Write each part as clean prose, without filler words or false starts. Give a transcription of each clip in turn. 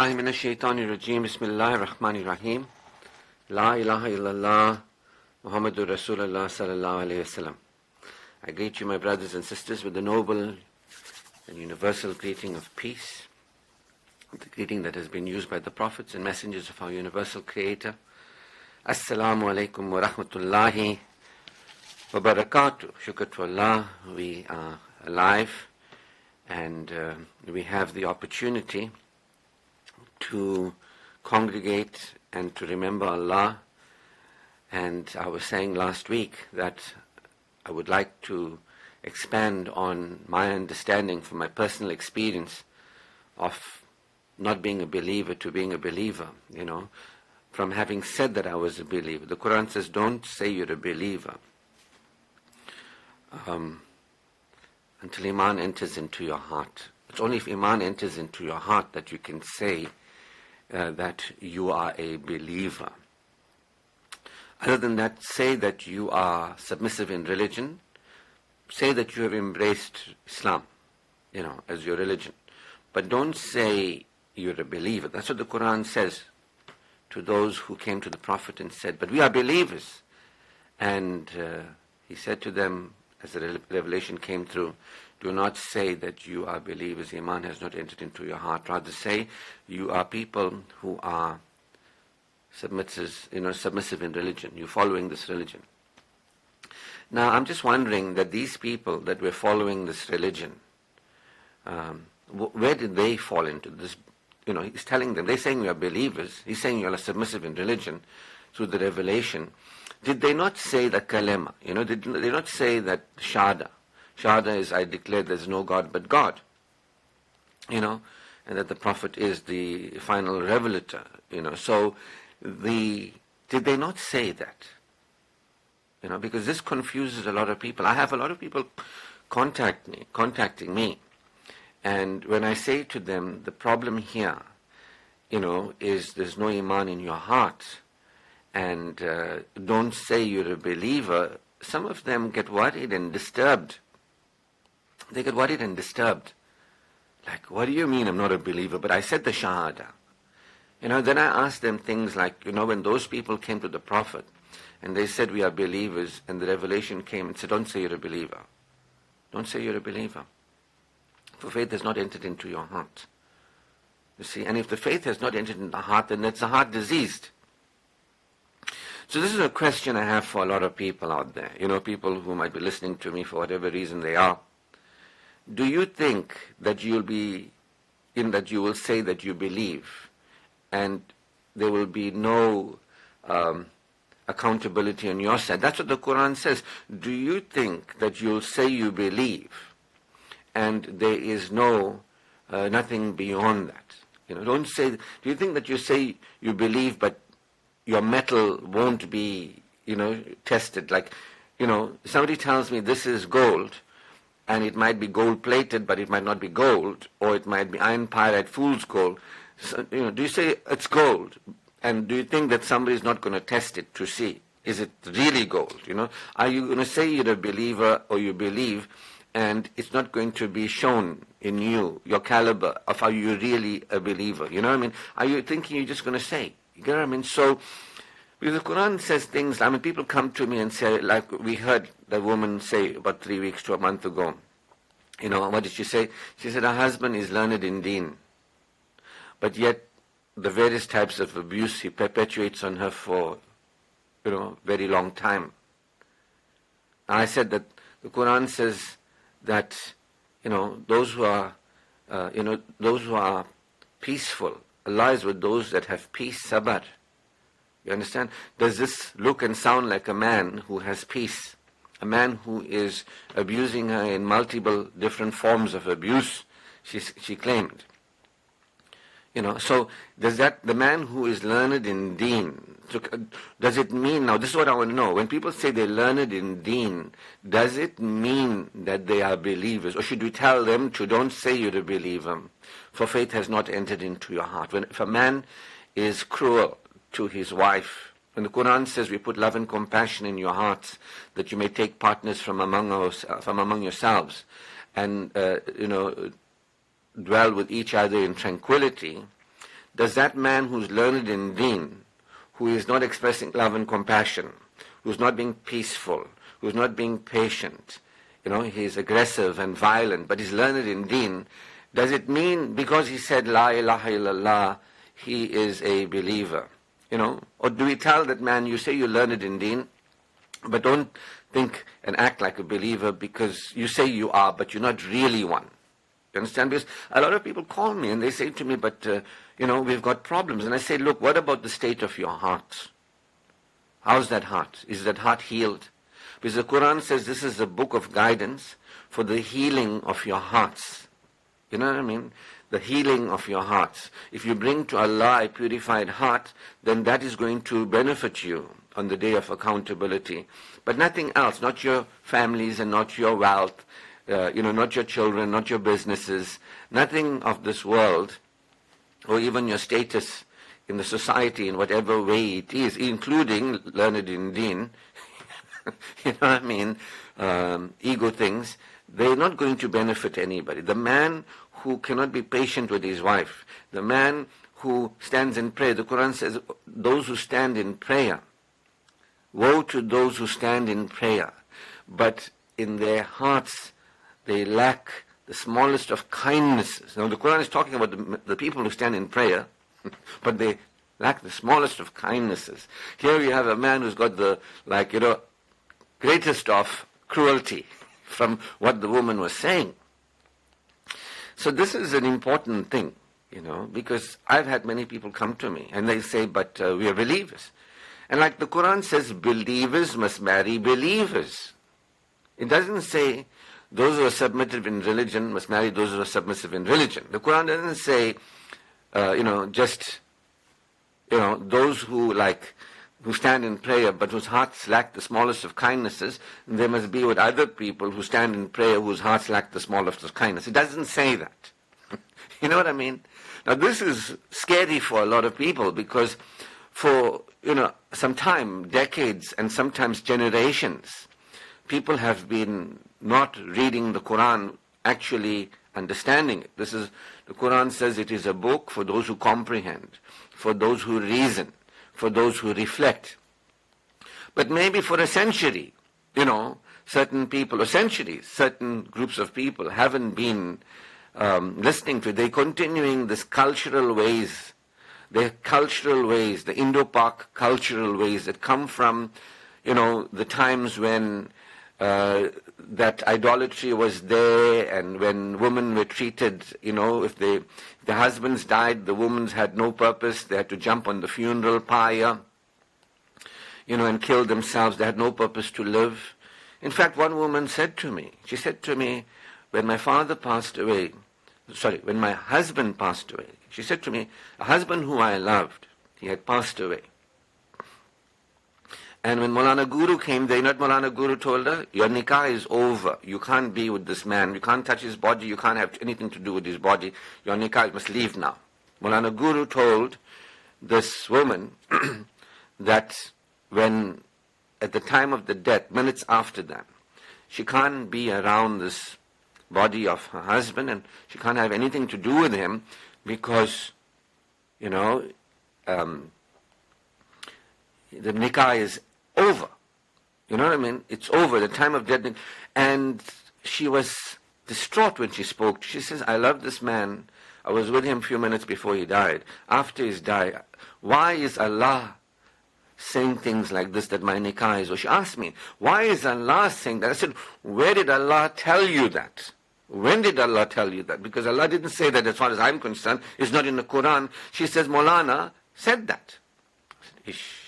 billahi minash shaitani rajim. Bismillahir Rahmanir Rahim. La ilaha illallah Muhammadur Rasulullah sallallahu alayhi wasallam. I greet you, my brothers and sisters, with the noble and universal greeting of peace, the greeting that has been used by the prophets and messengers of our universal creator. Assalamu alaikum wa rahmatullahi wa barakatuh. Shukr to Allah, we are alive and we have the opportunity to congregate and to remember Allah. And I was saying last week that I would like to expand on my understanding from my personal experience of not being a believer to being a believer, from having said that I was a believer. The Quran says, don't say you're a believer until Iman enters into your heart. It's only if Iman enters into your heart that you can say that you are a believer. Other than that, say that you are submissive in religion. Say that you have embraced Islam, as your religion. But don't say you're a believer. That's what the Quran says to those who came to the Prophet and said, but we are believers. And he said to them, as the revelation came through, do not say that you are believers. Iman has not entered into your heart. Rather say you are people who are submissive in religion. You're following this religion. Now, I'm just wondering that these people that were following this religion, where did they fall into this? He's telling them, they're saying you are believers. He's saying you are submissive in religion through the revelation. Did they not say the kalima? Did they not say that shahada? Shahada is, I declare there's no God but God. And that the Prophet is the final revelator. So did they not say that? Because this confuses a lot of people. I have a lot of people contacting me. And when I say to them, the problem here, is there's no Iman in your heart. And don't say you're a believer. Some of them get worried and disturbed. They get worried and disturbed. Like, what do you mean I'm not a believer? But I said the Shahada. Then I asked them things like, when those people came to the Prophet and they said we are believers, and the revelation came and said, don't say you're a believer. Don't say you're a believer. For faith has not entered into your heart. You see, and if the faith has not entered into the heart, then it's a heart diseased. So this is a question I have for a lot of people out there, people who might be listening to me for whatever reason they are. Do you think that you will say that you believe and there will be no accountability on your side? That's what the Quran says. Do you think that you'll say you believe and there is nothing beyond that? Don't say, do you think that you say you believe but your metal won't be, tested? Like, somebody tells me this is gold, and it might be gold-plated, but it might not be gold, or it might be iron pyrite, fool's gold. So, do you say it's gold? And do you think that somebody is not going to test it to see, is it really gold? Are you going to say you're a believer or you believe, and it's not going to be shown in you, your caliber of are you really a believer? Are you thinking you're just going to say? You get what I mean? So, because the Quran says things, people come to me and say, like we heard the woman say about 3 weeks to a month ago, what did she say? She said her husband is learned in deen, but yet the various types of abuse he perpetuates on her for, very long time. And I said that the Quran says that, those who are peaceful, Allah is with those that have peace, sabr. You understand? Does this look and sound like a man who has peace? A man who is abusing her in multiple different forms of abuse, she claimed. So does that, the man who is learned in deen, does it mean, now this is what I want to know, when people say they're learned in deen, does it mean that they are believers? Or should we tell them to don't say you're a believer, for faith has not entered into your heart? If a man is cruel to his wife, when the Quran says we put love and compassion in your hearts, that you may take partners from among yourselves, and dwell with each other in tranquility, does that man who's learned in deen, who is not expressing love and compassion, who's not being peaceful, who's not being patient, he's aggressive and violent, but he's learned in deen, does it mean because he said La ilaha illallah, he is a believer? Or do we tell that man, you say you learned in deen, but don't think and act like a believer because you say you are, but you're not really one. You understand? Because a lot of people call me and they say to me, but, we've got problems. And I say, look, what about the state of your heart? How's that heart? Is that heart healed? Because the Quran says this is a book of guidance for the healing of your hearts. You know what I mean? The healing of your hearts. If you bring to Allah a purified heart, then that is going to benefit you on the day of accountability. But nothing else, not your families and not your wealth, not your children, not your businesses, nothing of this world, or even your status in the society in whatever way it is, including learned in deen, you know what I mean, ego things, they're not going to benefit anybody. The man who cannot be patient with his wife, the man who stands in prayer, the Quran says, those who stand in prayer, woe to those who stand in prayer, but in their hearts they lack the smallest of kindnesses. Now the Quran is talking about the people who stand in prayer, but they lack the smallest of kindnesses. Here you have a man who's got the, greatest of cruelty from what the woman was saying. So this is an important thing, because I've had many people come to me and they say, but we are believers. And like the Quran says, believers must marry believers. It doesn't say those who are submissive in religion must marry those who are submissive in religion. The Quran doesn't say, those who stand in prayer but whose hearts lack the smallest of kindnesses, they must be with other people who stand in prayer whose hearts lack the smallest of kindness. It doesn't say that. You know what I mean? Now this is scary for a lot of people because for, some time, decades and sometimes generations, people have been not reading the Quran, actually understanding it. The Quran says it is a book for those who comprehend, for those who reason, for those who reflect. But maybe for a century, certain people, or centuries, certain groups of people haven't been listening to it. They're continuing this cultural ways, the Indo-Pak cultural ways that come from, the times when that idolatry was there, and when women were treated, if the husbands died, the women had no purpose. They had to jump on the funeral pyre, and kill themselves. They had no purpose to live. In fact, one woman said to me, when my husband passed away, she said to me, a husband who I loved, he had passed away. And when Maulana Guru came there, Maulana Guru told her, your nikah is over. You can't be with this man. You can't touch his body. You can't have anything to do with his body. Your nikah must leave now. Maulana Guru told this woman that when, at the time of the death, minutes after that, she can't be around this body of her husband and she can't have anything to do with him because, the nikah is over. You know what I mean? It's over, the time of death. And she was distraught when she spoke. She says, I love this man. I was with him a few minutes before he died. After he's died, why is Allah saying things like this, that my nikah is over? She asked me, why is Allah saying that? I said, where did Allah tell you that? When did Allah tell you that? Because Allah didn't say that, as far as I'm concerned. It's not in the Quran. She says, Maulana said that. I said, Ish.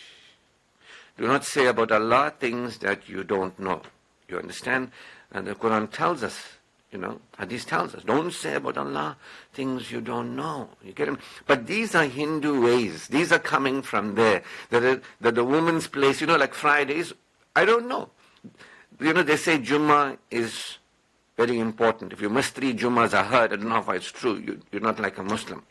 Do not say about Allah things that you don't know. You understand? And the Quran tells us, Hadith tells us, don't say about Allah things you don't know. You get them? But these are Hindu ways. These are coming from there. That the woman's place, like Fridays, I don't know. They say Jumu'ah is very important. If you miss 3 Jumu'ahs, I heard, I don't know if it's true. You're not like a Muslim.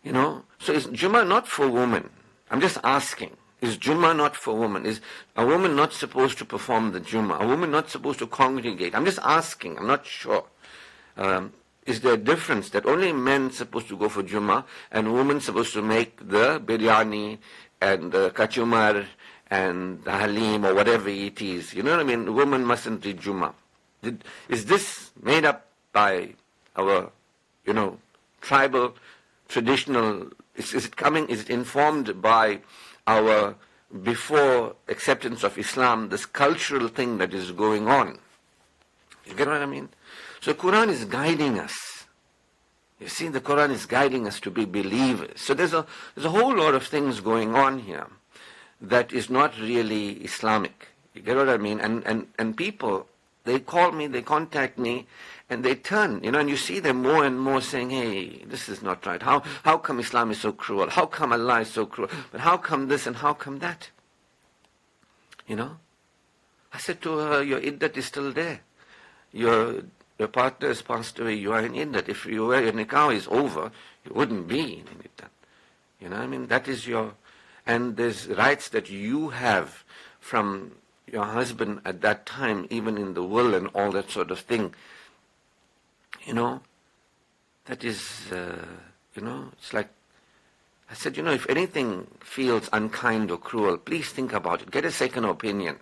So is Jumu'ah not for women? I'm just asking. Is Jumu'ah not for women? Is a woman not supposed to perform the Jumu'ah? A woman not supposed to congregate? I'm just asking. I'm not sure. is there a difference that only men supposed to go for Jumu'ah and women supposed to make the biryani and the kachumar and the halim or whatever it is? You know what I mean? Women mustn't read Jumu'ah. Is this made up by our, tribal, traditional, is it informed by our, before acceptance of Islam, this cultural thing that is going on? You get what I mean? So the Quran is guiding us. You see, the Quran is guiding us to be believers. So there's a whole lot of things going on here that is not really Islamic. You get what I mean? And people, they call me, they contact me, and they turn, and you see them more and more saying, hey, this is not right. How come Islam is so cruel? How come Allah is so cruel? But how come this and how come that? I said to her, your iddat is still there. Your partner has passed away, you are in iddat. If your nikah is over, you wouldn't be in iddat. That is your, and there's rights that you have from your husband at that time, even in the will and all that sort of thing. That is, it's like, I said, if anything feels unkind or cruel, please think about it. Get a second opinion.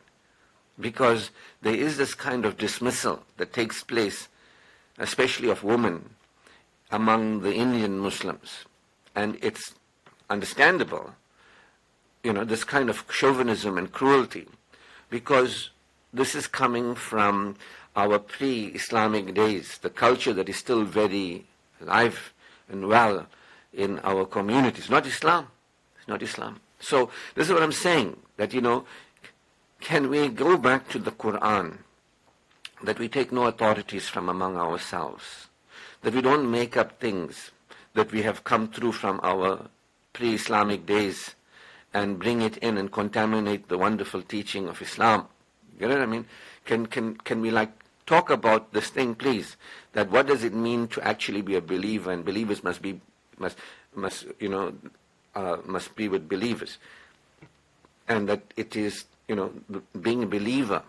Because there is this kind of dismissal that takes place, especially of women, among the Indian Muslims. And it's understandable, this kind of chauvinism and cruelty, because this is coming from our pre-Islamic days, the culture that is still very alive and well in our communities. Not Islam. It's not Islam. So this is what I'm saying, that, can we go back to the Quran, that we take no authorities from among ourselves, that we don't make up things that we have come through from our pre-Islamic days and bring it in and contaminate the wonderful teaching of Islam? You know what I mean? Can we talk about this thing, please? That what does it mean to actually be a believer, and believers must be with believers, and that it is being a believer,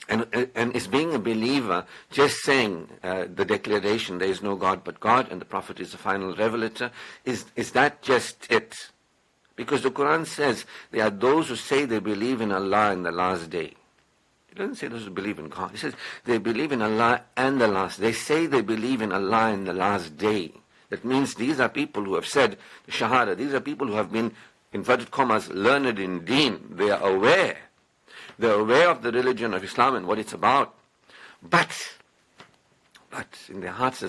and is being a believer just saying the declaration, there is no God but God, and the Prophet is the final revelator? Is that just it? Because the Quran says there are those who say they believe in Allah in the last day. It doesn't say those who believe in God. It says they believe in Allah and the last. They say they believe in Allah in the last day. That means these are people who have said the Shahada. These are people who have been, inverted commas, learned in deen. They are aware. They are aware of the religion of Islam and what it's about. But in their hearts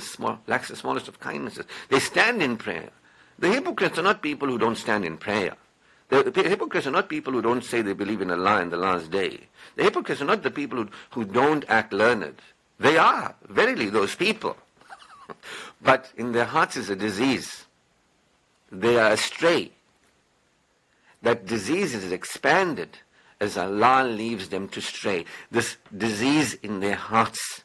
lacks the smallest of kindnesses. They stand in prayer. The hypocrites are not people who don't stand in prayer. The hypocrites are not people who don't say they believe in Allah in the last day. The hypocrites are not the people who don't act learned. They are, verily, those people. But in their hearts is a disease. They are astray. That disease is expanded as Allah leaves them to stray. This disease in their hearts.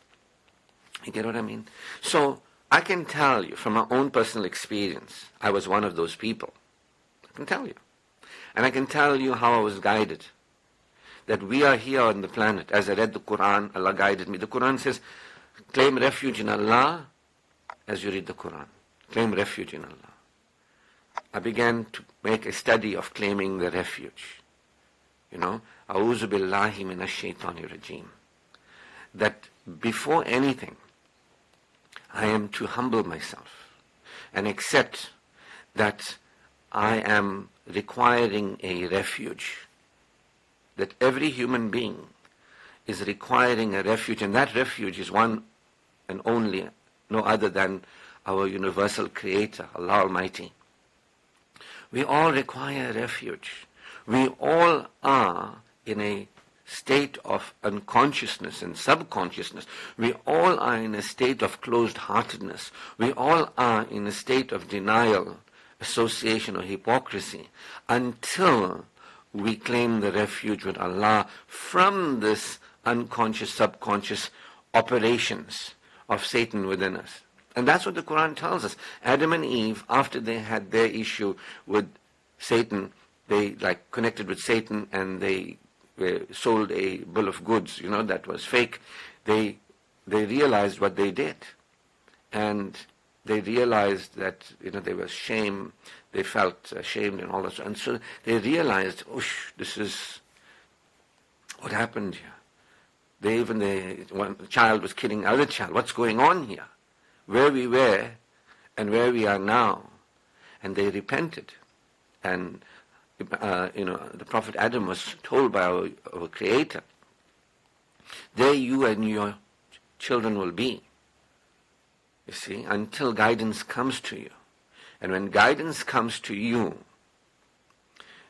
You get what I mean? So, I can tell you from my own personal experience, I was one of those people. I can tell you. And I can tell you how I was guided. That we are here on the planet. As I read the Quran, Allah guided me. The Quran says, claim refuge in Allah as you read the Quran. Claim refuge in Allah. I began to make a study of claiming the refuge. A'udhu billahi minash shaitani rajim. That before anything, I am to humble myself and accept that I am requiring a refuge. That every human being is requiring a refuge, and that refuge is one and only, no other than our universal creator, Allah Almighty. We all require a refuge. We all are in a state of unconsciousness and subconsciousness. We all are in a state of closed-heartedness. We all are in a state of denial, association, or hypocrisy, until we claim the refuge with Allah from this unconscious, subconscious operations of Satan within us. And that's what the Quran tells us. Adam and Eve, after they had their issue with Satan, they connected with Satan and they sold a bill of goods, that was fake. They realized what they did. and they realized that, there was shame, they felt ashamed and all that, and so they realized, this is what happened here. One child was killing another child. What's going on here? Where we were and where we are now. And they repented. And, the Prophet Adam was told by our Creator, there you and your children will be. You see, until guidance comes to you. And when guidance comes to you,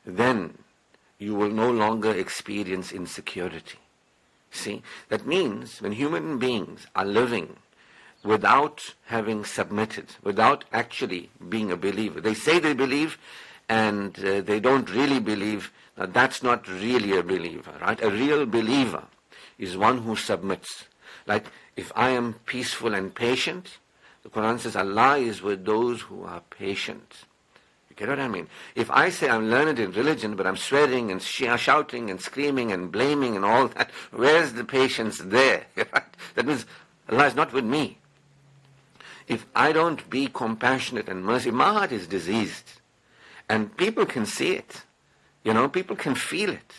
then you will no longer experience insecurity. See, that means when human beings are living without having submitted, without actually being a believer, they say they believe and they don't really believe. Now that's not really a believer, right? A real believer is one who submits. Like if I am peaceful and patient, the Quran says Allah is with those who are patient. You get what I mean? If I say I'm learned in religion, but I'm swearing and shouting and screaming and blaming and all that, where's the patience there? That means Allah is not with me. If I don't be compassionate and merciful, my heart is diseased. And people can see it. People can feel it.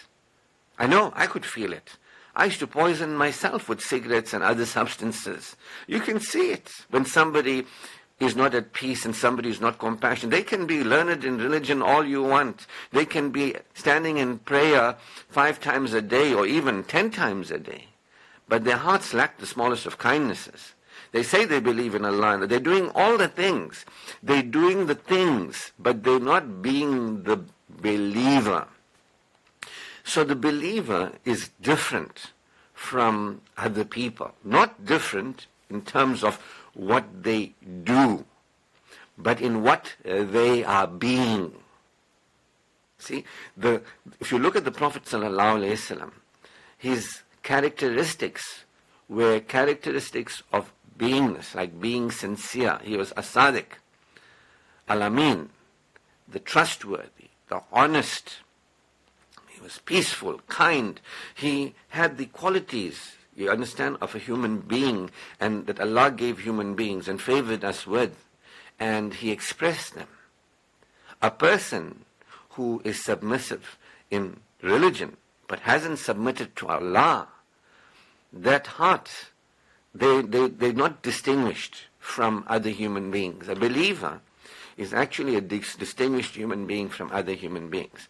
I know, I could feel it. I used to poison myself with cigarettes and other substances. You can see it when somebody is not at peace and somebody is not compassionate. They can be learned in religion all you want. They can be standing in prayer 5 times a day or even 10 times a day. But their hearts lack the smallest of kindnesses. They say they believe in Allah. They're doing all the things. They're doing the things, but they're not being the believer. So the believer is different from other people. Not different in terms of what they do, but in what they are being. See, if you look at the Prophet ﷺ, his characteristics were characteristics of beingness, like being sincere. He was as-sadiq, al-amin, the trustworthy, the honest. He was peaceful, kind. He had the qualities, you understand, of a human being, and that Allah gave human beings and favored us with, and he expressed them. A person who is submissive in religion but hasn't submitted to Allah, that heart, they're not distinguished from other human beings. A believer is actually a distinguished human being from other human beings.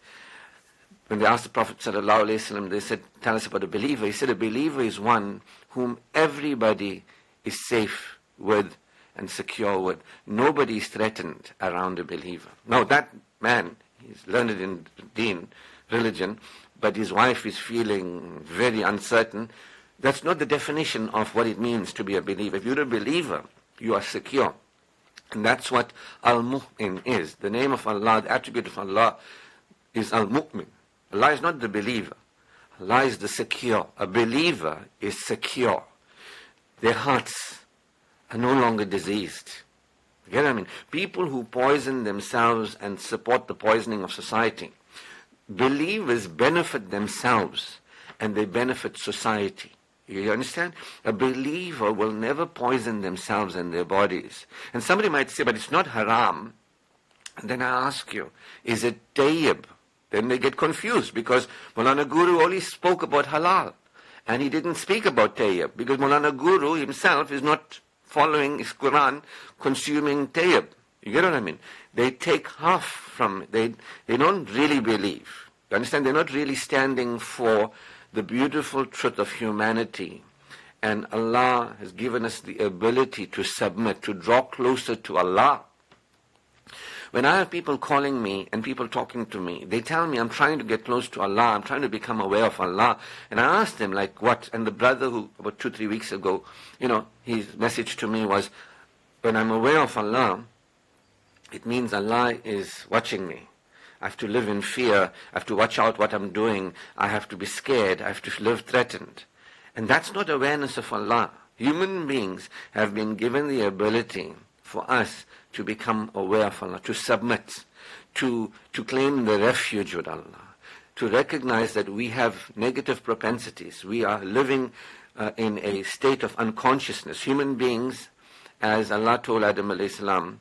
When they asked the Prophet ﷺ, they said, tell us about a believer. He said, a believer is one whom everybody is safe with and secure with. Nobody is threatened around a believer. Now that man, he's learned in deen, religion, but his wife is feeling very uncertain. That's not the definition of what it means to be a believer. If you're a believer, you are secure. And that's what Al-Mu'min is. The name of Allah, the attribute of Allah is Al-Mu'min. Allah is not the believer. Allah is the secure. A believer is secure. Their hearts are no longer diseased. You get what I mean? People who poison themselves and support the poisoning of society. Believers benefit themselves and they benefit society. You understand? A believer will never poison themselves and their bodies. And somebody might say, but it's not haram. And then I ask you, is it tayyib? Then they get confused because Maulana Guru only spoke about halal. And he didn't speak about tayyib because Maulana Guru himself is not following his Quran, consuming tayyib. You get what I mean? They take half from it. They don't really believe. You understand? They're not really standing for the beautiful truth of humanity. And Allah has given us the ability to submit, to draw closer to Allah. When I have people calling me and people talking to me, they tell me, I'm trying to get close to Allah, I'm trying to become aware of Allah. And I ask them, like, what? And the brother who, about 2-3 weeks ago, his message to me was, when I'm aware of Allah, it means Allah is watching me. I have to live in fear, I have to watch out what I'm doing, I have to be scared, I have to live threatened. And that's not awareness of Allah. Human beings have been given the ability for us to become aware of Allah, to submit, to claim the refuge with Allah, to recognize that we have negative propensities. We are living in a state of unconsciousness. Human beings as Allah told Adam alayhi salam,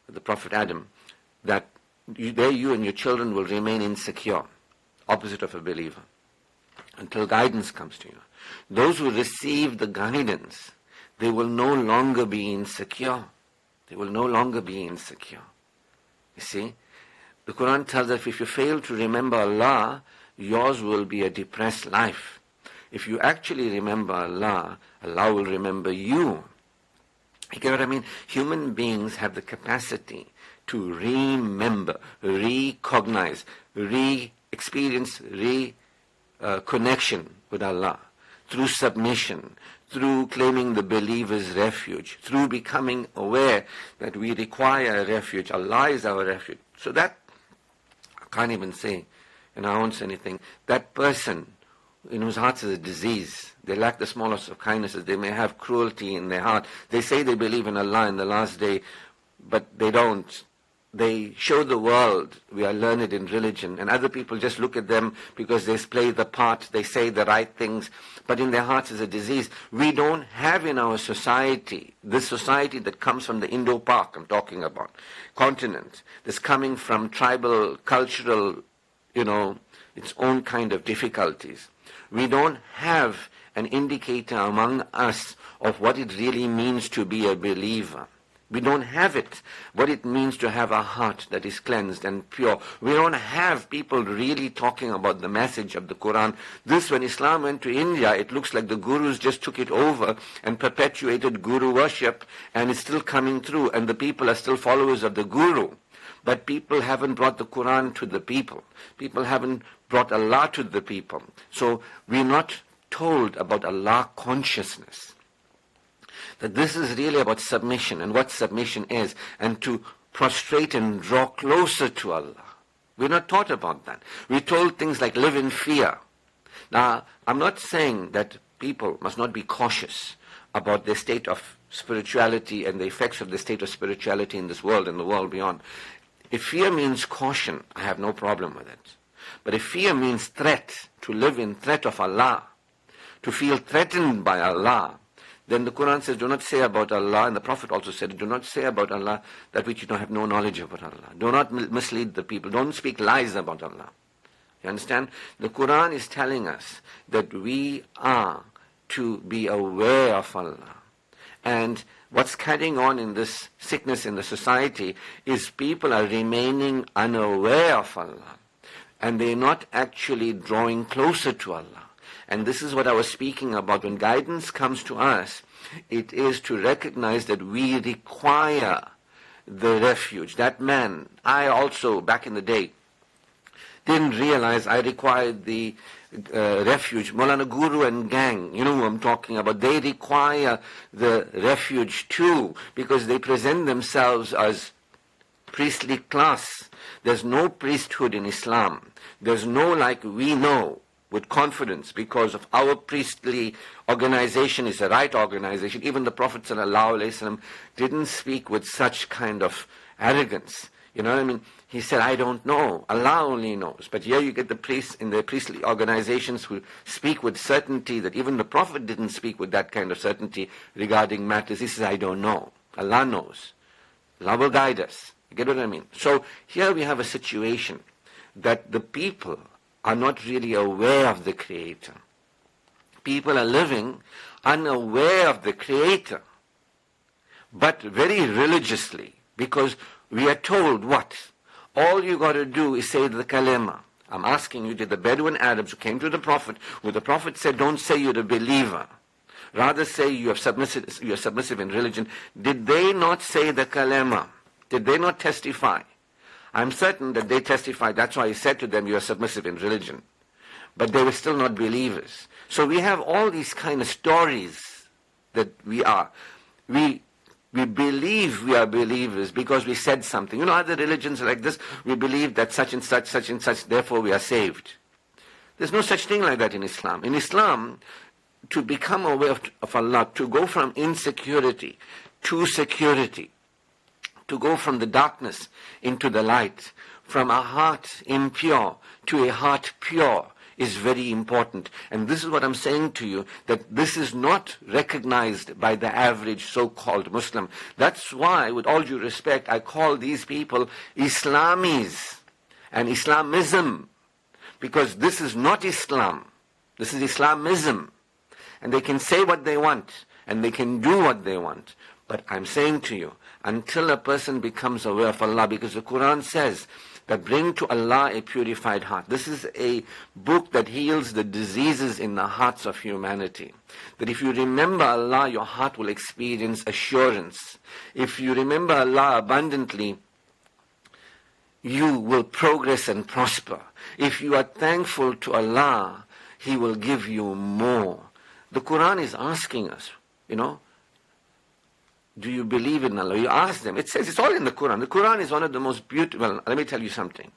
the Prophet Adam, that you and your children will remain insecure, opposite of a believer, until guidance comes to you. Those who receive the guidance, they will no longer be insecure. They will no longer be insecure. You see, the Quran tells us if you fail to remember Allah, yours will be a depressed life. If you actually remember Allah, Allah will remember you. You get what I mean? Human beings have the capacity to remember, recognize, re-experience, connection with Allah through submission, through claiming the believer's refuge, through becoming aware that we require a refuge. Allah is our refuge. So that, I can't even say, and I won't say anything, that person in whose heart is a disease, they lack the smallest of kindnesses, they may have cruelty in their heart, they say they believe in Allah in the last day, but they don't. They show the world we are learned in religion, and other people just look at them because they play the part, they say the right things, but in their hearts is a disease. We don't have in our society, this society that comes from the Indo-Pak, I'm talking about, continent, that's coming from tribal, cultural, its own kind of difficulties. We don't have an indicator among us of what it really means to be a believer. We don't have it, what it means to have a heart that is cleansed and pure. We don't have people really talking about the message of the Quran. This, when Islam went to India, it looks like the gurus just took it over and perpetuated guru worship, and it's still coming through, and the people are still followers of the guru. But people haven't brought the Quran to the people. People haven't brought Allah to the people. So we're not told about Allah consciousness. That this is really about submission and what submission is, and to prostrate and draw closer to Allah. We're not taught about that. We're told things like live in fear. Now, I'm not saying that people must not be cautious about their state of spirituality and the effects of the state of spirituality in this world and the world beyond. If fear means caution, I have no problem with it. But if fear means threat, to live in threat of Allah, to feel threatened by Allah, then the Quran says, do not say about Allah, and the Prophet also said, do not say about Allah that which you don't have no knowledge about Allah. Do not mislead the people. Don't speak lies about Allah. You understand? The Quran is telling us that we are to be aware of Allah. And what's carrying on in this sickness in the society is people are remaining unaware of Allah. And they're not actually drawing closer to Allah. And this is what I was speaking about. When guidance comes to us, it is to recognize that we require the refuge. That man, I also, back in the day, didn't realize I required the refuge. Maulana Guru and gang, you know who I'm talking about, they require the refuge too, because they present themselves as priestly class. There's no priesthood in Islam. There's no like we know with confidence, because of our priestly organization is the right organization. Even the Prophet ﷺ didn't speak with such kind of arrogance. You know what I mean? He said, I don't know. Allah only knows. But here you get the priests in the priestly organizations who speak with certainty that even the Prophet didn't speak with that kind of certainty regarding matters. He says, I don't know. Allah knows. Allah will guide us. You get what I mean? So here we have a situation that the people are not really aware of the Creator. People are living unaware of the Creator, but very religiously, because we are told what? All you got to do is say the kalima. I'm asking you, did the Bedouin Arabs who came to the Prophet, who the Prophet said, don't say you're a believer, rather say you are submissive in religion, did they not say the kalima? Did they not testify? I'm certain that they testified. That's why he said to them, you are submissive in religion. But they were still not believers. So we have all these kind of stories that we are. We believe we are believers because we said something. You know, other religions like this, we believe that such and such, therefore we are saved. There's no such thing like that in Islam. In Islam, to become aware of Allah, to go from insecurity to security, to go from the darkness into the light, from a heart impure to a heart pure, is very important. And this is what I'm saying to you, that this is not recognized by the average so-called Muslim. That's why, with all due respect, I call these people Islamis and Islamism, because this is not Islam. This is Islamism. And they can say what they want, and they can do what they want. But I'm saying to you, until a person becomes aware of Allah, because the Quran says that bring to Allah a purified heart. This is a book that heals the diseases in the hearts of humanity. That if you remember Allah, your heart will experience assurance. If you remember Allah abundantly, you will progress and prosper. If you are thankful to Allah, He will give you more. The Quran is asking us, do you believe in Allah? You ask them. It says, it's all in the Quran. The Quran is one of the most beautiful. Well, let me tell you something.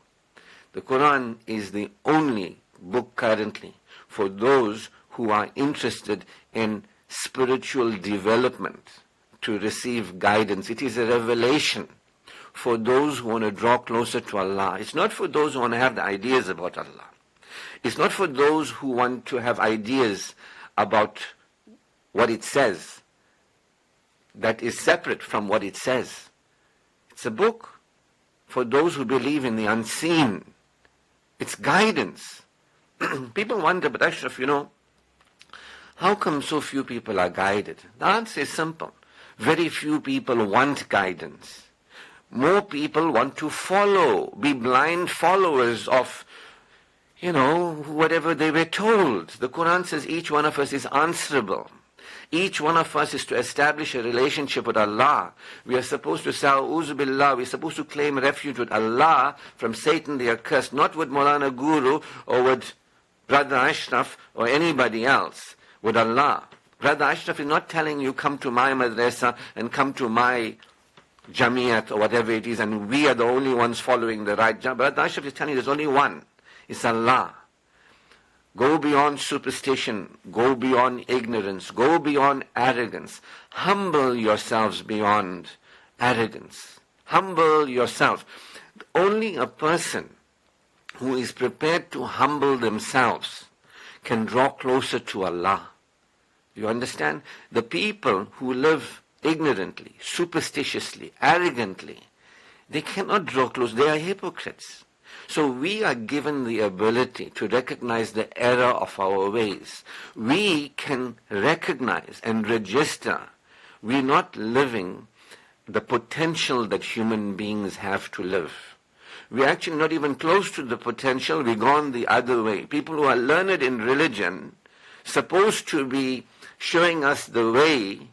The Quran is the only book currently for those who are interested in spiritual development to receive guidance. It is a revelation for those who want to draw closer to Allah. It's not for those who want to have the ideas about Allah. It's not for those who want to have ideas about what it says that is separate from what it says. It's a book for those who believe in the unseen. It's guidance. People wonder, but Ashraf, how come so few people are guided? The answer is simple. Very few people want guidance. More people want to follow, be blind followers of, whatever they were told. The Quran says each one of us is answerable. Each one of us is to establish a relationship with Allah. We are supposed to say, A'udhu Billah, we are supposed to claim refuge with Allah from Satan the accursed, not with Maulana Guru or with Brother Ashraf or anybody else, with Allah. Brother Ashraf is not telling you, come to my madrasa and come to my Jamiat or whatever it is, and we are the only ones following the right. Brother Ashraf is telling you there's only one. It's Allah. Go beyond superstition, go beyond ignorance, go beyond arrogance. Humble yourselves beyond arrogance. Humble yourself. Only a person who is prepared to humble themselves can draw closer to Allah. You understand? The people who live ignorantly, superstitiously, arrogantly, they cannot draw close. They are hypocrites. So we are given the ability to recognize the error of our ways. We can recognize and register we're not living the potential that human beings have to live. We're actually not even close to the potential. We've gone the other way. People who are learned in religion, supposed to be showing us the way,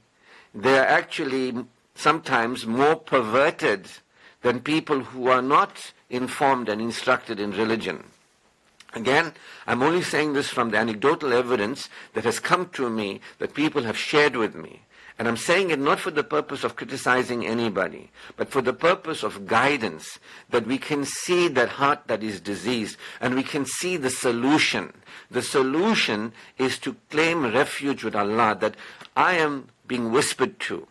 they're actually sometimes more perverted than people who are not informed and instructed in religion. Again, I'm only saying this from the anecdotal evidence that has come to me, that people have shared with me. And I'm saying it not for the purpose of criticizing anybody, but for the purpose of guidance, that we can see that heart that is diseased, and we can see the solution. The solution is to claim refuge with Allah, that I am being whispered to.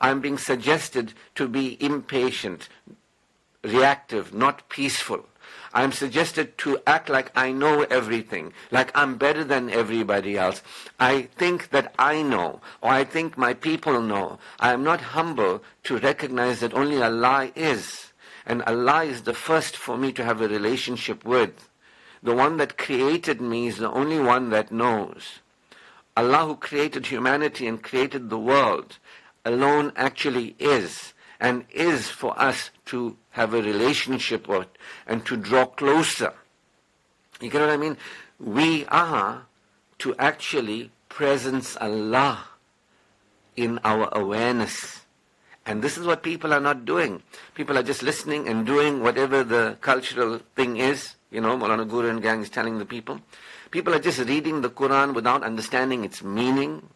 I'm being suggested to be impatient, reactive, not peaceful. I'm suggested to act like I know everything, like I'm better than everybody else. I think that I know, or I think my people know. I am not humble to recognize that only Allah is. And Allah is the first for me to have a relationship with. The one that created me is the only one that knows. Allah who created humanity and created the world alone actually is, and is for us to have a relationship with and to draw closer. You get what I mean? We are to actually presence Allah in our awareness. And this is what people are not doing. People are just listening and doing whatever the cultural thing is. Maulana Guru and gang is telling the people. People are just reading the Quran without understanding its meaning.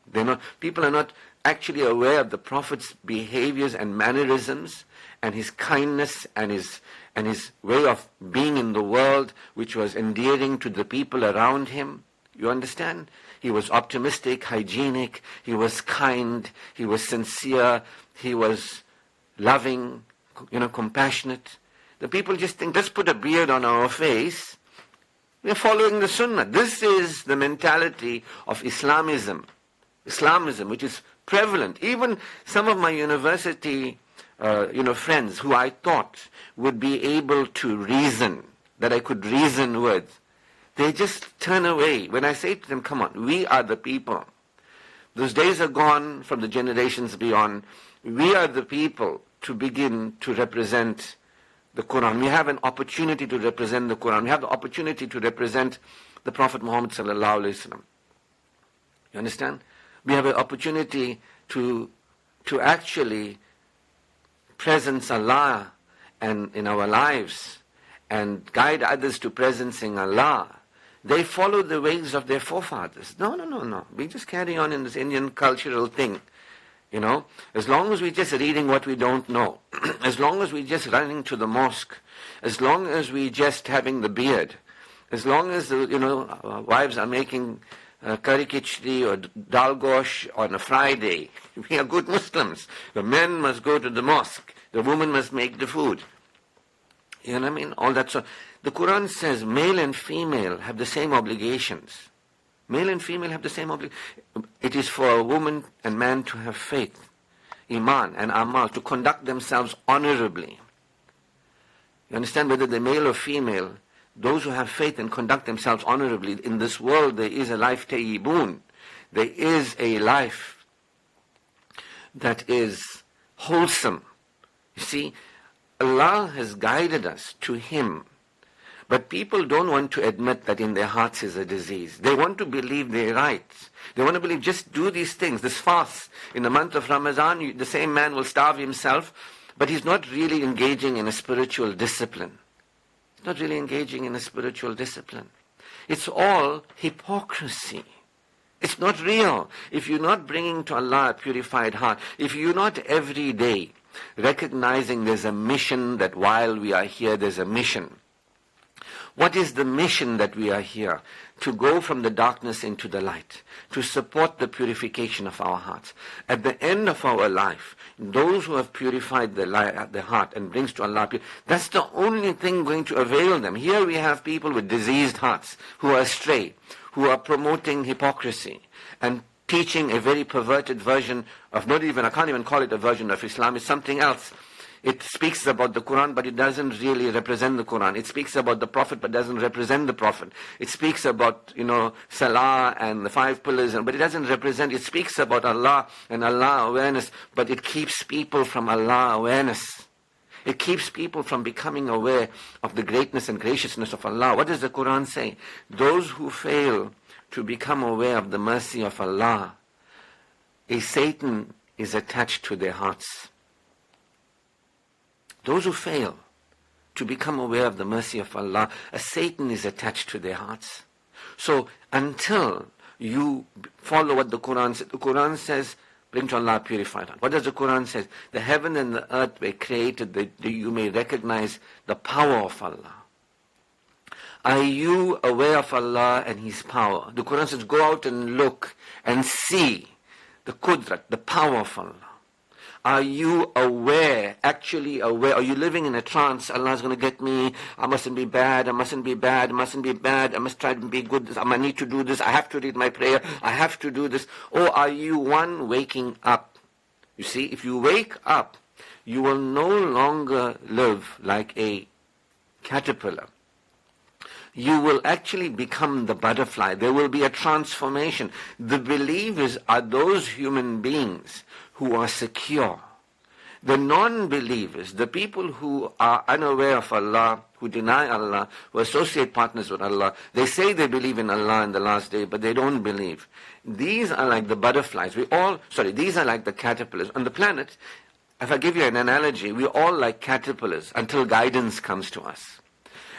People are not actually aware of the Prophet's behaviors and mannerisms and his kindness and his way of being in the world, which was endearing to the people around him. You understand? He was optimistic, hygienic, he was kind, he was sincere, he was loving, compassionate. The people just think, let's put a beard on our face We are following the Sunnah. This is the mentality of Islamism, which is prevalent. Even some of my university friends who I thought would be able to reason, that I could reason with, they just turn away. When I say to them, come on, we are the people. Those days are gone from the generations beyond. We are the people to begin to represent the Quran. We have an opportunity to represent the Quran. We have the opportunity to represent the Prophet Muhammad sallallahu alaihi wasallam. You understand? We have an opportunity to actually presence Allah and in our lives and guide others to presencing Allah. They follow the ways of their forefathers. No. We just carry on in this Indian cultural thing. As long as we're just reading what we don't know, as long as we're just running to the mosque, as long as we're just having the beard, as long as our wives are making curry khichdi or dal gosh on a Friday, we are good Muslims. The men must go to the mosque, the woman must make the food. You know what I mean? All that. So the Quran says male and female have the same obligations. Male and female have the same obligation. It is for a woman and man to have faith, iman and amal, to conduct themselves honorably. You understand? Whether they're male or female, those who have faith and conduct themselves honorably, in this world there is a life tayyibun. There is a life that is wholesome. You see, Allah has guided us to Him. But people don't want to admit that in their hearts is a disease. They want to believe they're right. They want to believe, just do these things, this fast. In the month of Ramadan, the same man will starve himself, but he's not really engaging in a spiritual discipline. He's not really engaging in a spiritual discipline. It's all hypocrisy. It's not real. If you're not bringing to Allah a purified heart, if you're not every day recognizing there's a mission, that while we are here, there's a mission. What is the mission that we are here? To go from the darkness into the light, to support the purification of our hearts. At the end of our life, those who have purified the heart and brings to Allah, that's the only thing going to avail them. Here we have people with diseased hearts, who are astray, who are promoting hypocrisy and teaching a very perverted version of, I can't even call it a version of Islam, it's something else. It speaks about the Quran, but it doesn't really represent the Quran. It speaks about the Prophet, but doesn't represent the Prophet. It speaks about, Salah and the 5 pillars, but it doesn't represent. It speaks about Allah and Allah awareness, but it keeps people from Allah awareness. It keeps people from becoming aware of the greatness and graciousness of Allah. What does the Quran say? Those who fail to become aware of the mercy of Allah, a Satan is attached to their hearts. Those who fail to become aware of the mercy of Allah, a Satan is attached to their hearts. So until you follow what the Quran says, bring to Allah a purified heart. What does the Quran say? The heaven and the earth were created that you may recognize the power of Allah. Are you aware of Allah and His power? The Quran says, go out and look and see the qudrat, the power of Allah. Are you aware, actually aware? Are you living in a trance? Allah's going to get me. I mustn't be bad. I mustn't be bad. I mustn't be bad. I must try to be good. I need to do this. I have to read my prayer. I have to do this. Or are you one waking up? You see, if you wake up, you will no longer live like a caterpillar. You will actually become the butterfly. There will be a transformation. The believers are those human beings who are secure. The non-believers, the people who are unaware of Allah, who deny Allah, who associate partners with Allah, they say they believe in Allah in the last day, but they don't believe. These are like the butterflies. These are like the caterpillars. On the planet, if I give you an analogy, we're all like caterpillars until guidance comes to us.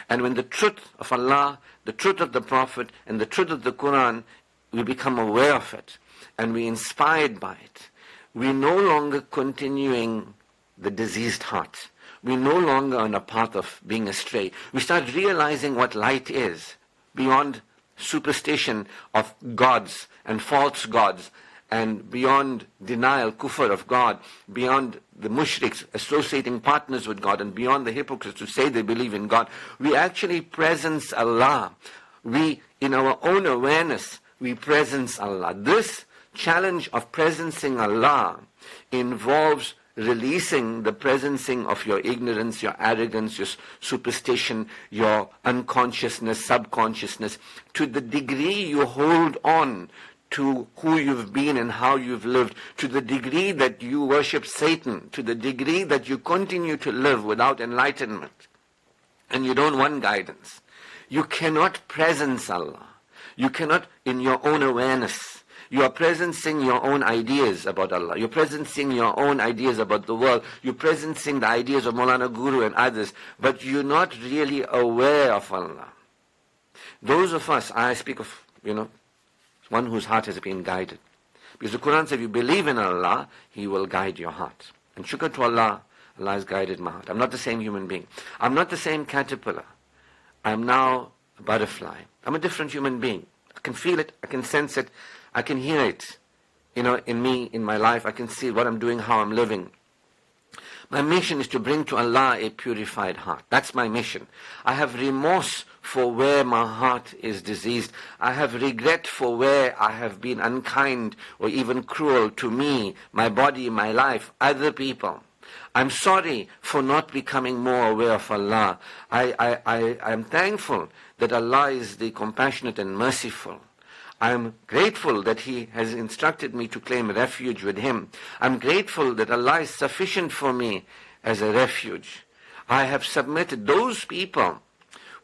And when the truth of Allah, the truth of the Prophet, and the truth of the Quran, we become aware of it, and we're inspired by it, we're no longer continuing the diseased heart. We're no longer on a path of being astray. We start realizing what light is, beyond superstition of gods and false gods, and beyond denial, kufr of God, beyond the mushriks associating partners with God, and beyond the hypocrites who say they believe in God. We actually presence Allah. We, in our own awareness, we presence Allah. This challenge of presencing Allah involves releasing the presencing of your ignorance, your arrogance, your superstition, your unconsciousness, subconsciousness, to the degree you hold on to who you've been and how you've lived, to the degree that you worship Satan, to the degree that you continue to live without enlightenment, and you don't want guidance. You cannot presence Allah. You cannot, in your own awareness, you are presencing your own ideas about Allah. You're presencing your own ideas about the world. You're presencing the ideas of Maulana Guru and others, but you're not really aware of Allah. Those of us, I speak of, one whose heart has been guided. Because the Quran says, if you believe in Allah, He will guide your heart. And shukr to Allah, Allah has guided my heart. I'm not the same human being. I'm not the same caterpillar. I'm now a butterfly. I'm a different human being. I can feel it, I can sense it, I can hear it, in me, in my life. I can see what I'm doing, how I'm living. My mission is to bring to Allah a purified heart. That's my mission. I have remorse for where my heart is diseased. I have regret for where I have been unkind or even cruel to me, my body, my life, other people. I'm sorry for not becoming more aware of Allah. I'm thankful that Allah is the compassionate and merciful. I'm grateful that He has instructed me to claim refuge with Him. I'm grateful that Allah is sufficient for me as a refuge. I have submitted those people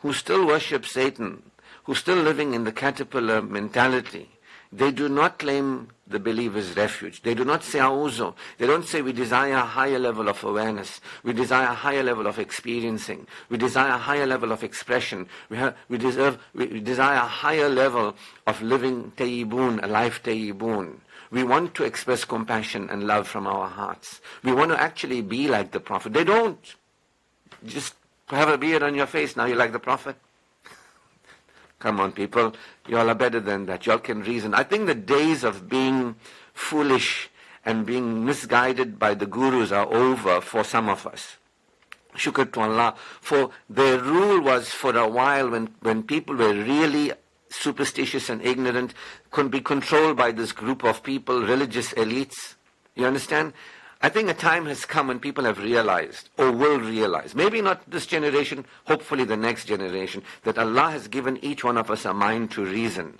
who still worship Satan, who still living in the caterpillar mentality. They do not claim the believer's refuge. They do not say A'uzu. They don't say we desire a higher level of awareness. We desire a higher level of experiencing. We desire a higher level of expression. We desire a higher level of living tayyibun, a life tayyibun. We want to express compassion and love from our hearts. We want to actually be like the Prophet. They don't. Just have a beard on your face, now you're like the Prophet. Come on, people. You all are better than that. You all can reason. I think the days of being foolish and being misguided by the gurus are over for some of us. Shukr to Allah. For their rule was for a while when people were really superstitious and ignorant, could be controlled by this group of people, religious elites. You understand? I think a time has come when people have realized, or will realize, maybe not this generation, hopefully the next generation, that Allah has given each one of us a mind to reason.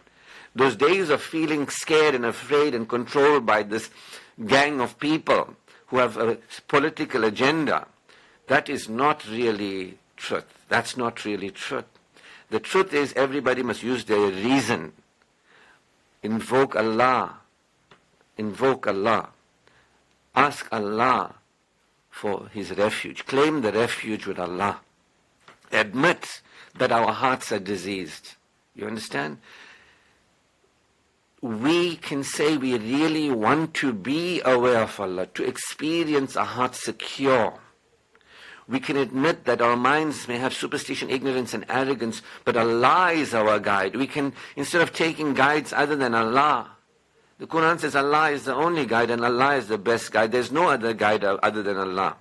Those days of feeling scared and afraid and controlled by this gang of people who have a political agenda, that is not really truth. That's not really truth. The truth is everybody must use their reason. Invoke Allah. Invoke Allah. Ask Allah for His refuge. Claim the refuge with Allah. Admit that our hearts are diseased. You understand? We can say we really want to be aware of Allah, to experience a heart secure. We can admit that our minds may have superstition, ignorance and arrogance, but Allah is our guide. We can, instead of taking guides other than Allah, the Quran says Allah is the only guide and Allah is the best guide. There's no other guide other than Allah.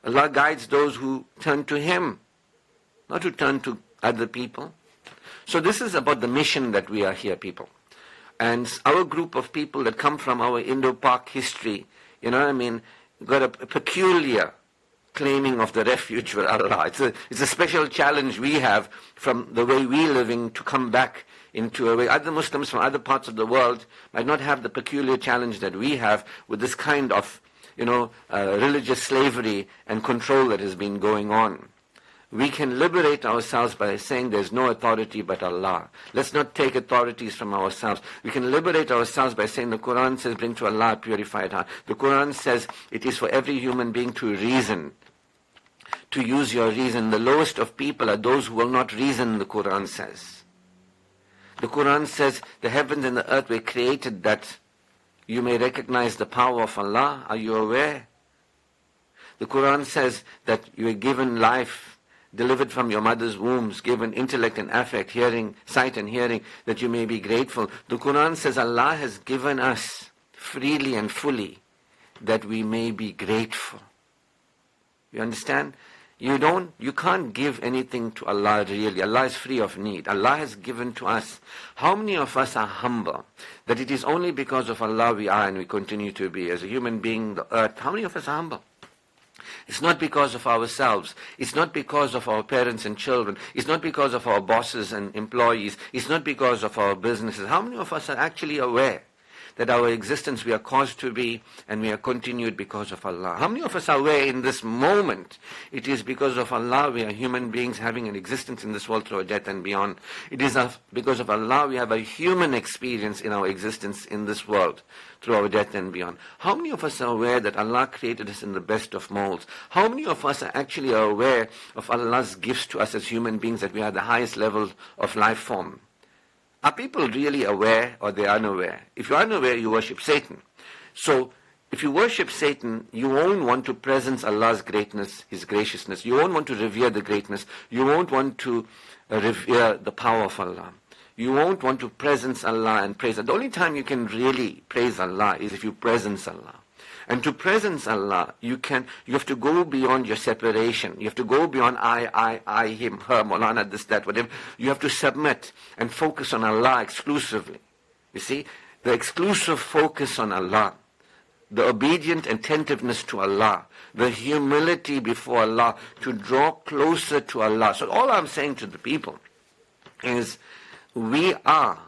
Allah guides those who turn to Him, not to turn to other people. So this is about the mission that we are here, people. And our group of people that come from our Indo-Pak history, got a peculiar claiming of the refuge for Allah. It's a special challenge we have from the way we living to come back into a way. Other Muslims from other parts of the world might not have the peculiar challenge that we have with this kind of, religious slavery and control that has been going on. We can liberate ourselves by saying there's no authority but Allah. Let's not take authorities from ourselves. We can liberate ourselves by saying the Quran says bring to Allah a purified heart. The Quran says it is for every human being to reason, to use your reason. The lowest of people are those who will not reason, the Quran says. The Quran says the heavens and the earth were created that you may recognize the power of Allah. Are you aware? The Quran says that you are given life, delivered from your mother's wombs, given intellect and affect, hearing, sight and hearing, that you may be grateful. The Quran says Allah has given us freely and fully that we may be grateful. You understand? You can't give anything to Allah really. Allah is free of need. Allah has given to us. How many of us are humble that it is only because of Allah we are and we continue to be as a human being, the earth? How many of us are humble? It's not because of ourselves. It's not because of our parents and children. It's not because of our bosses and employees. It's not because of our businesses. How many of us are actually aware that our existence we are caused to be and we are continued because of Allah? How many of us are aware in this moment it is because of Allah we are human beings having an existence in this world through death and beyond? It is because of Allah we have a human experience in our existence in this world through our death and beyond. How many of us are aware that Allah created us in the best of molds? How many of us are actually aware of Allah's gifts to us as human beings, that we are the highest level of life form? Are people really aware or they are unaware? If you're unaware, you worship Satan. So, if you worship Satan, you won't want to presence Allah's greatness, His graciousness. You won't want to revere the greatness. You won't want to revere the power of Allah. You won't want to presence Allah and praise Allah. The only time you can really praise Allah is if you presence Allah. And to presence Allah, you have to go beyond your separation. You have to go beyond I, him, her, Maulana, this, that, whatever. You have to submit and focus on Allah exclusively. You see, the exclusive focus on Allah, the obedient attentiveness to Allah, the humility before Allah, to draw closer to Allah. So all I'm saying to the people is, we are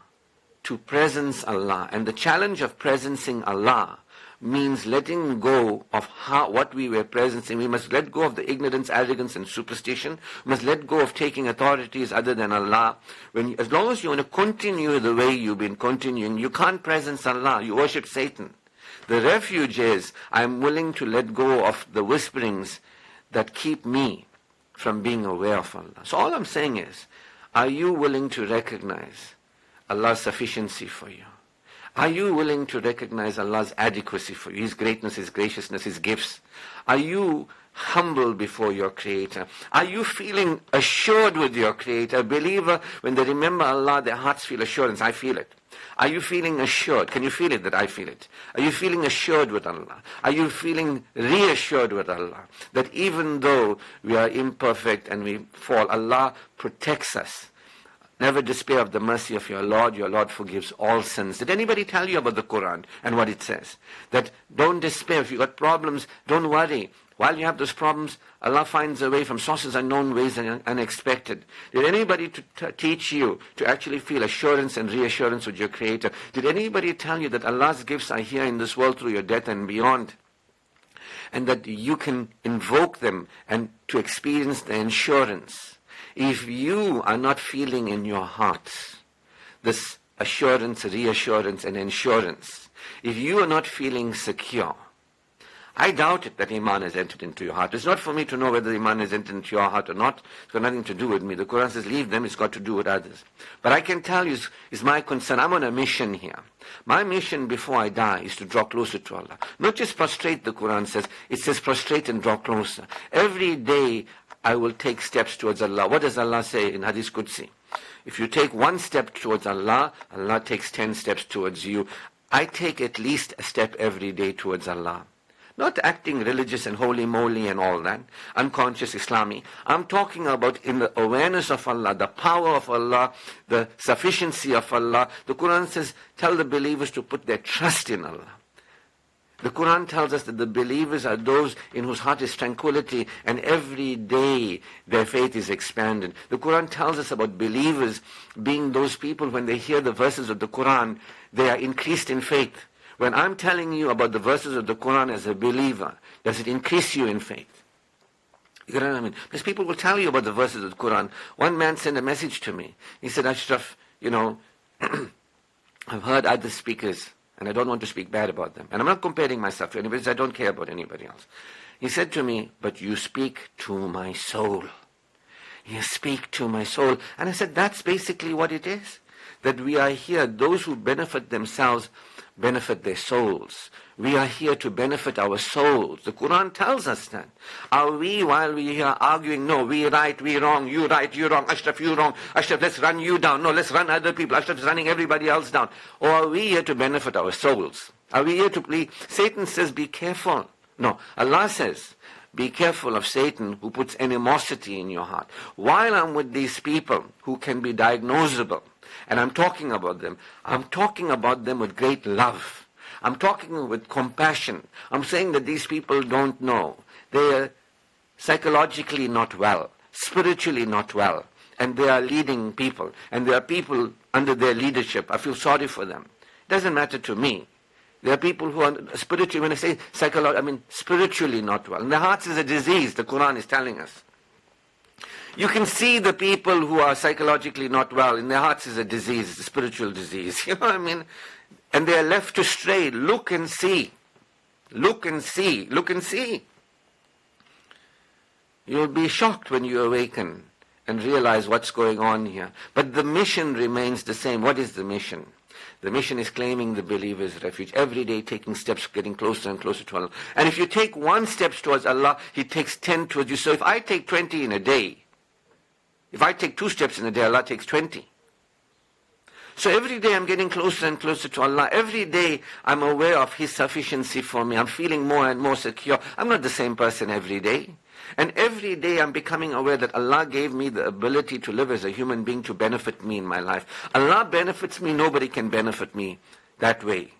to presence Allah. And the challenge of presencing Allah means letting go of what we were presencing. We must let go of the ignorance, arrogance, and superstition. We must let go of taking authorities other than Allah. As long as you want to continue the way you've been continuing, you can't presence Allah. You worship Satan. The refuge is, I'm willing to let go of the whisperings that keep me from being aware of Allah. So all I'm saying is, are you willing to recognize Allah's sufficiency for you? Are you willing to recognize Allah's adequacy for you, His greatness, His graciousness, His gifts? Are you humble before your Creator? Are you feeling assured with your Creator? A believer, when they remember Allah, their hearts feel assurance. I feel it. Are you feeling assured? Can you feel it that I feel it? Are you feeling assured with Allah? Are you feeling reassured with Allah? That even though we are imperfect and we fall, Allah protects us. Never despair of the mercy of your Lord forgives all sins. Did anybody tell you about the Quran and what it says? That don't despair. If you've got problems, don't worry. While you have those problems, Allah finds a way from sources unknown, ways and unexpected. Did anybody teach you to actually feel assurance and reassurance with your Creator? Did anybody tell you that Allah's gifts are here in this world through your death and beyond? And that you can invoke them and to experience the assurance. If you are not feeling in your heart this assurance, reassurance, and insurance, if you are not feeling secure, I doubt it that Iman has entered into your heart. It's not for me to know whether Iman has entered into your heart or not. It's got nothing to do with me. The Quran says, leave them, it's got to do with others. But I can tell you, is my concern. I'm on a mission here. My mission before I die is to draw closer to Allah. Not just prostrate, the Quran says. It says prostrate and draw closer. Every day, I will take steps towards Allah. What does Allah say in Hadith Qudsi? If you take one step towards Allah, Allah takes 10 steps towards you. I take at least a step every day towards Allah. Not acting religious and holy moly and all that, unconscious Islami. I'm talking about in the awareness of Allah, the power of Allah, the sufficiency of Allah. The Quran says, tell the believers to put their trust in Allah. The Quran tells us that the believers are those in whose heart is tranquility, and every day their faith is expanded. The Quran tells us about believers being those people, when they hear the verses of the Quran, they are increased in faith. When I'm telling you about the verses of the Quran as a believer, does it increase you in faith? You know what I mean? Because people will tell you about the verses of the Quran. One man sent a message to me. He said, Ashraf, I've heard other speakers, and I don't want to speak bad about them. And I'm not comparing myself to anybody, I don't care about anybody else. He said to me, but you speak to my soul. You speak to my soul. And I said, that's basically what it is. That we are here, those who benefit themselves, benefit their souls. We are here to benefit our souls. The Quran tells us that. Are we, while we are here arguing, no, we right, we wrong, you right, you wrong, Ashraf, you wrong, Ashraf, let's run you down, no, let's run other people, Ashraf is running everybody else down. Or are we here to benefit our souls? Are we here to please? Satan says, be careful. No, Allah says, be careful of Satan who puts animosity in your heart. While I'm with these people who can be diagnosable, and I'm talking about them with great love. I'm talking with compassion. I'm saying that these people don't know. They are psychologically not well, spiritually not well, and they are leading people, and there are people under their leadership. I feel sorry for them. It doesn't matter to me. There are people who are spiritually, when I say spiritually not well. And the heart is a disease, the Quran is telling us. You can see the people who are psychologically not well, in their hearts is a disease, it's a spiritual disease. You know what I mean? And they are left to stray. Look and see. Look and see. Look and see. You'll be shocked when you awaken and realize what's going on here. But the mission remains the same. What is the mission? The mission is claiming the believer's refuge. Every day taking steps, getting closer and closer to Allah. And if you take 1 step towards Allah, He takes 10 towards you. So if I take 20 in a day, if I take 2 steps in a day, Allah takes 20. So every day I'm getting closer and closer to Allah. Every day I'm aware of His sufficiency for me. I'm feeling more and more secure. I'm not the same person every day. And every day I'm becoming aware that Allah gave me the ability to live as a human being to benefit me in my life. Allah benefits me, nobody can benefit me that way.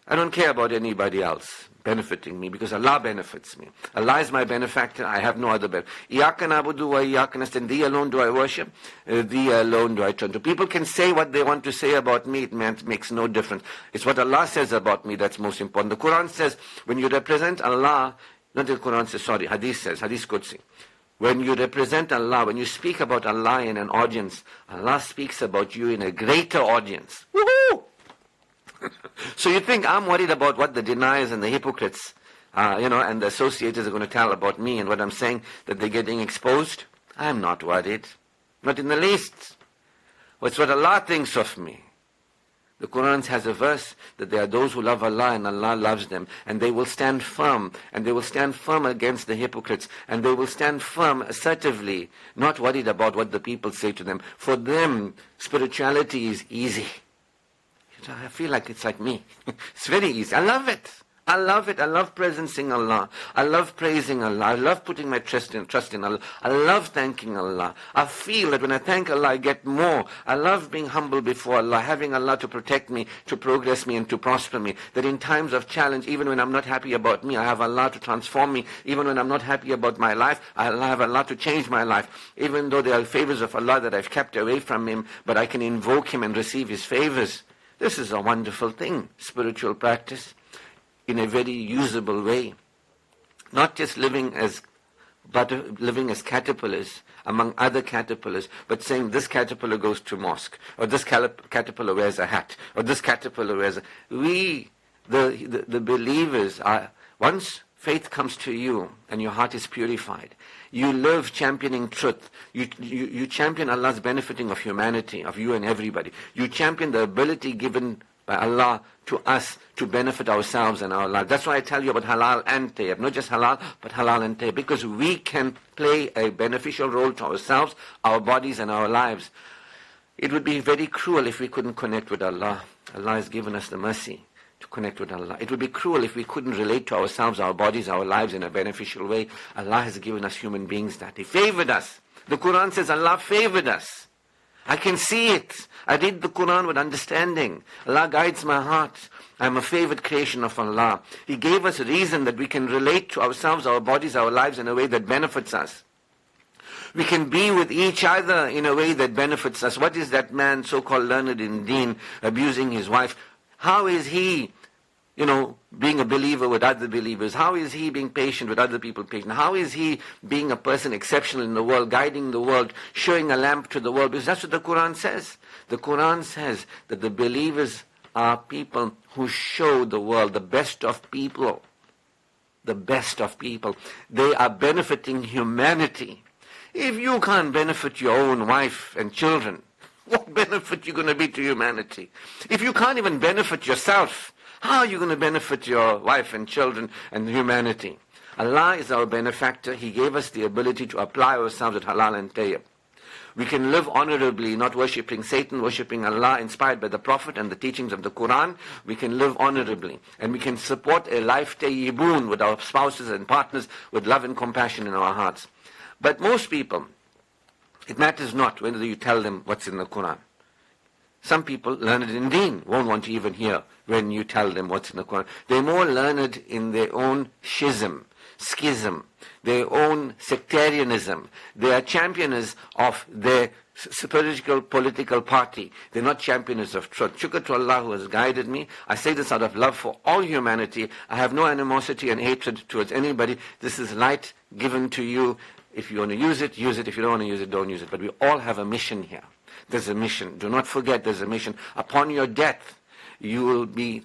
I don't care about anybody else benefiting me because Allah benefits me. Allah is my benefactor, I have no other benefactor. Iyaka na'budu wa iyaka nasta'in. Thee alone do I worship, Thee alone do I turn to. People can say what they want to say about me, it makes no difference. It's what Allah says about me that's most important. The Quran says, when you represent Allah, not the Quran says, sorry, Hadith says, Hadith Qudsi. When you represent Allah, when you speak about Allah in an audience, Allah speaks about you in a greater audience. Woohoo! So you think I'm worried about what the deniers and the hypocrites, and the associators are going to tell about me and what I'm saying, that they're getting exposed? I'm not worried. Not in the least. It's what Allah thinks of me. The Quran has a verse that there are those who love Allah and Allah loves them, and they will stand firm, and they will stand firm against the hypocrites, and they will stand firm assertively, not worried about what the people say to them. For them, spirituality is easy. I feel like it's like me. It's very easy. I love it. I love it. I love presencing Allah. I love praising Allah. I love putting my trust in Allah. I love thanking Allah. I feel that when I thank Allah, I get more. I love being humble before Allah, having Allah to protect me, to progress me, and to prosper me. That in times of challenge, even when I'm not happy about me, I have Allah to transform me. Even when I'm not happy about my life, I have Allah to change my life. Even though there are favors of Allah that I've kept away from Him, but I can invoke Him and receive His favors. This is a wonderful thing, spiritual practice, in a very usable way. Not just living as caterpillars among other caterpillars, but saying this caterpillar goes to mosque, or this caterpillar wears a hat, or this caterpillar wears a... We, the believers, are, once faith comes to you and your heart is purified, you live championing truth. You champion Allah's benefiting of humanity, of you and everybody. You champion the ability given by Allah to us to benefit ourselves and our lives. That's why I tell you about halal and tayyib. Not just halal, but halal and tayyib. Because we can play a beneficial role to ourselves, our bodies and our lives. It would be very cruel if we couldn't connect with Allah. Allah has given us the mercy to connect with Allah. It would be cruel if we couldn't relate to ourselves, our bodies, our lives in a beneficial way. Allah has given us human beings that. He favored us. The Quran says Allah favored us. I can see it. I read the Quran with understanding. Allah guides my heart. I'm a favored creation of Allah. He gave us a reason that we can relate to ourselves, our bodies, our lives in a way that benefits us. We can be with each other in a way that benefits us. What is that man, so-called learned in deen, abusing his wife? How is he, being a believer with other believers? How is he being patient with other people patient? How is he being a person exceptional in the world, guiding the world, showing a lamp to the world? Because that's what the Quran says. The Quran says that the believers are people who show the world the best of people. The best of people. They are benefiting humanity. If you can't benefit your own wife and children, what benefit are you going to be to humanity? If you can't even benefit yourself, how are you going to benefit your wife and children and humanity? Allah is our benefactor. He gave us the ability to apply ourselves at halal and tayyib. We can live honorably, not worshipping Satan, worshipping Allah, inspired by the Prophet and the teachings of the Quran. We can live honorably. And we can support a life tayyibun with our spouses and partners with love and compassion in our hearts. But most people, it matters not whether you tell them what's in the Quran. Some people, learned in deen, won't want to even hear when you tell them what's in the Quran. They're more learned in their own schism, their own sectarianism. They are champions of their political party. They're not champions of truth. Shukr to Allah who has guided me. I say this out of love for all humanity. I have no animosity and hatred towards anybody. This is light given to you. If you want to use it, use it. If you don't want to use it, don't use it. But we all have a mission here. There's a mission. Do not forget there's a mission. Upon your death, you will be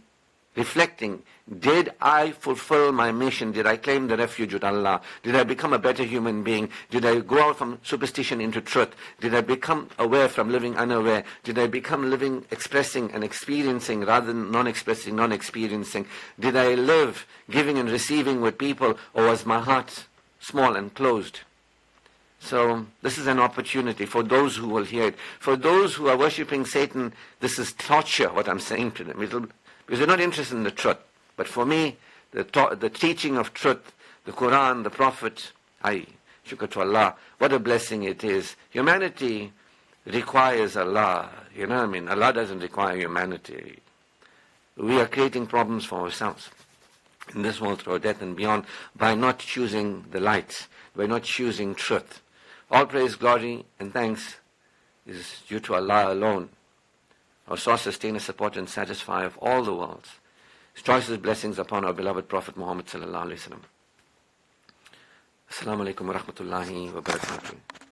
reflecting, did I fulfill my mission? Did I claim the refuge with Allah? Did I become a better human being? Did I go out from superstition into truth? Did I become aware from living unaware? Did I become living, expressing and experiencing rather than non-expressing, non-experiencing? Did I live giving and receiving with people, or was my heart small and closed? So this is an opportunity for those who will hear it. For those who are worshipping Satan, this is torture, what I'm saying to them. Because they're not interested in the truth. But for me, the teaching of truth, the Quran, the Prophet, shukr to Allah, what a blessing it is. Humanity requires Allah. You know what I mean? Allah doesn't require humanity. We are creating problems for ourselves in this world through death and beyond by not choosing the light, by not choosing truth. All praise, glory, and thanks is due to Allah alone, our source, sustainer, support, and satisfier of all the worlds. His choicest blessings upon our beloved Prophet Muhammad sallallahu alaihi wasallam. Assalamu alaikum wa rahmatullahi wa barakatuh.